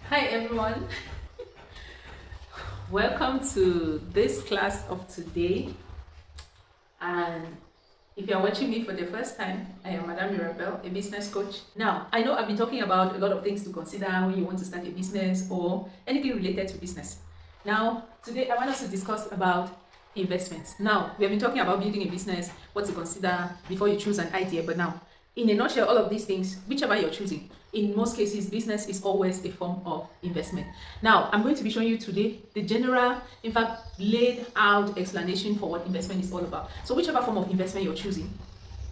Hi everyone, welcome to this class of today. And if you are watching me for the first time, I am Madame Mirabel, a business coach. Now, I know I've been talking about a lot of things to consider when you want to start a business or anything related to business. Now, today I want us to discuss about investments. Now, we have been talking about building a business, what to consider before you choose an idea, but now, in a nutshell, all of these things, whichever you're choosing, in most cases, business is always a form of investment. Now, I'm going to be showing you today the general, in fact, laid out explanation for what investment is all about. So whichever form of investment you're choosing,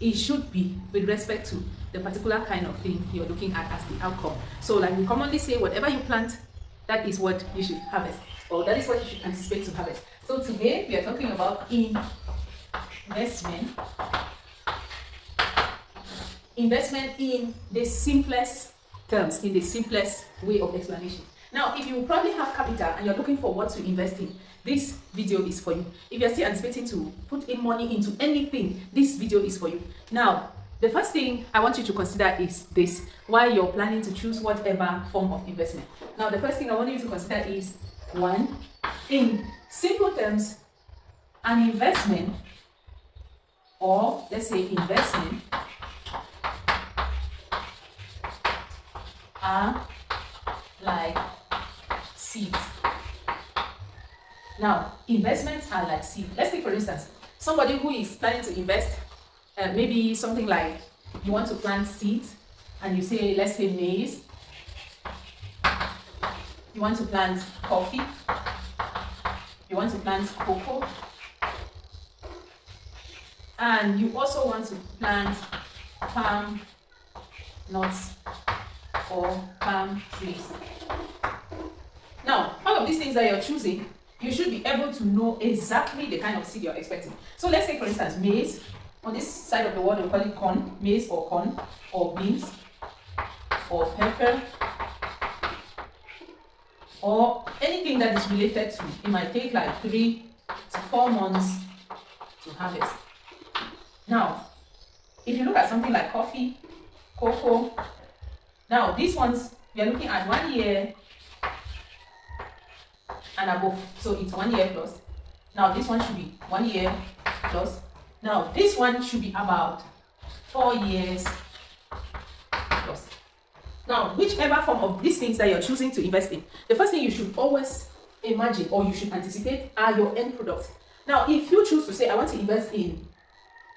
it should be with respect to the particular kind of thing you're looking at as the outcome. So like we commonly say, whatever you plant, that is what you should harvest, or that is what you should anticipate to harvest. So today we are talking about investment in the simplest terms, in the simplest way of explanation. Now, if you probably have capital and you're looking for what to invest in, this video is for you. If you're still anticipating to put in money into anything, this video is for you. Now, the first thing I want you to consider is this, while you're planning to choose whatever form of investment. Now, the first thing I want you to consider is, one, in simple terms, an investment, or let's say investment, are like seeds. Now, investments are like seeds. Let's take for instance, somebody who is planning to invest, maybe something like you want to plant seeds, and you say, let's say maize. You want to plant coffee. You want to plant cocoa. And you also want to plant palm nuts or palm trees. Now, all of these things that you're choosing, you should be able to know exactly the kind of seed you're expecting. So let's take for instance maize. On this side of the world we call it corn, maize or corn, or beans, or pepper, or anything that is related to. It might take like 3 to 4 months to harvest. Now, if you look at something like coffee, cocoa, now these ones we are looking at 1 year and above, so it's 1 year plus. Now this one should be 1 year plus. Now this one should be about 4 years plus. Now, whichever form of these things that you're choosing to invest in, the first thing you should always imagine or you should anticipate are your end products. Now, if you choose to say, I want to invest in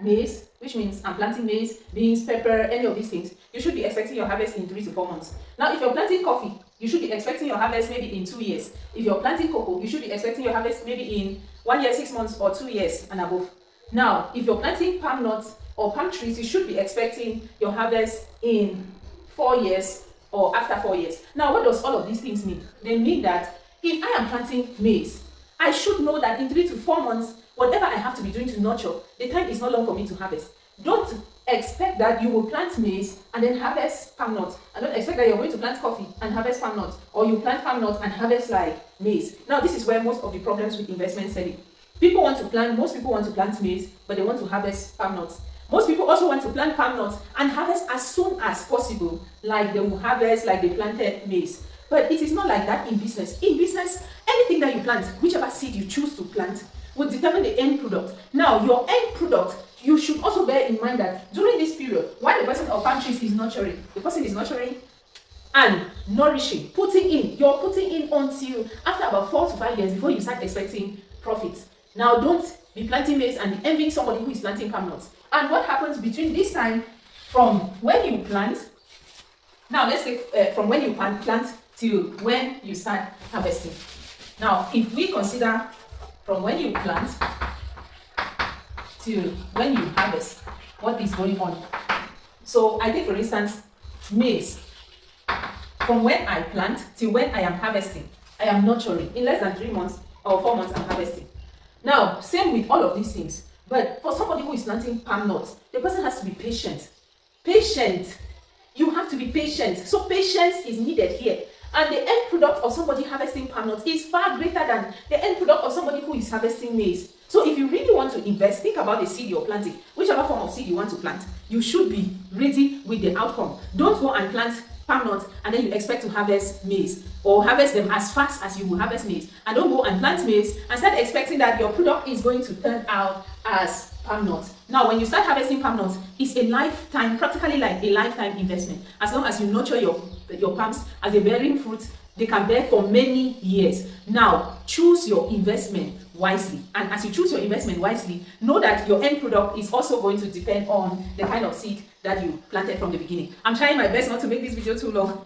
maize, which means I'm planting maize, beans, pepper, any of these things, you should be expecting your harvest in 3 to 4 months. Now, if you're planting coffee, you should be expecting your harvest maybe in 2 years. If you're planting cocoa, you should be expecting your harvest maybe in 1 year, 6 months, or 2 years and above. Now, if you're planting palm nuts or palm trees, you should be expecting your harvest in 4 years or after 4 years. Now, what does all of these things mean? They mean that if I am planting maize, I should know that in 3 to 4 months, whatever I have to be doing to nurture, the time is not long for me to harvest. Don't expect that you will plant maize and then harvest palm nuts. And don't expect that you're going to plant coffee and harvest palm nuts, or you plant palm nuts and harvest like maize. Now, this is where most of the problems with investment setting. Most people want to plant maize, but they want to harvest palm nuts. Most people also want to plant palm nuts and harvest as soon as possible, like they will harvest like they planted maize. But it is not like that in business. In business, anything that you plant, whichever seed you choose to plant, will determine the end product. Now, your end product, you should also bear in mind that during this period, while the person of palm trees is nurturing, the person is nurturing and nourishing, you're putting in until after about 4 to 5 years before you start expecting profits. Now, don't be planting maize and be envying somebody who is planting palm nuts. And what happens between this time from when you plant, now let's take from when you plant till when you start harvesting. Now, if we consider from when you plant till when you harvest, what is going on? So I take for instance maize. From when I plant till when I am harvesting, I am nurturing. In less than 3 months or 4 months, I'm harvesting. Now, same with all of these things. But for somebody who is planting palm nuts, the person has to be patient. Patient. You have to be patient. So patience is needed here. And the end product of somebody harvesting palm nuts is far greater than the end product of somebody who is harvesting maize. So if you really want to invest, think about the seed you're planting. Whichever form of seed you want to plant, you should be ready with the outcome. Don't go and plant palm nuts and then you expect to harvest maize or harvest them as fast as you will harvest maize. And don't go and plant maize and start expecting that your product is going to turn out as palm nuts. Now, when you start harvesting palm nuts, it's a lifetime, practically like a lifetime investment. As long as you nurture your palms as a bearing fruit, they can bear for many years. Now, choose your investment wisely. And as you choose your investment wisely, know that your end product is also going to depend on the kind of seed that you planted from the beginning. I'm trying my best not to make this video too long.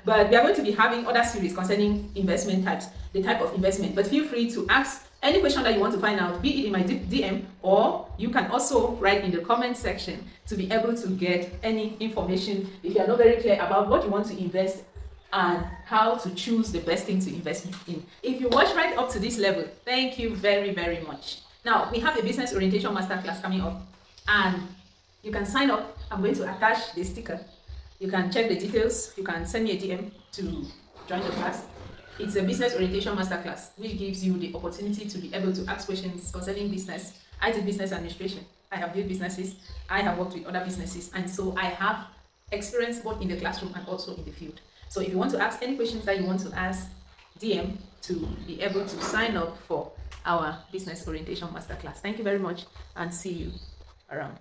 But we are going to be having other series concerning investment types, the type of investment. But feel free to ask any question that you want to find out, be it in my DM, or you can also write in the comment section to be able to get any information if you are not very clear about what you want to invest and how to choose the best thing to invest in. If you watch right up to this level, thank you very, very much. Now, we have a business orientation masterclass coming up, and you can sign up. I'm going to attach the sticker. You can check the details. You can send me a DM to join the class. It's a business orientation masterclass, which gives you the opportunity to be able to ask questions concerning business. I did business administration. I have built businesses. I have worked with other businesses, and so I have experience both in the classroom and also in the field. So if you want to ask any questions that you want to ask, DM to be able to sign up for our business orientation masterclass. Thank you very much and see you around.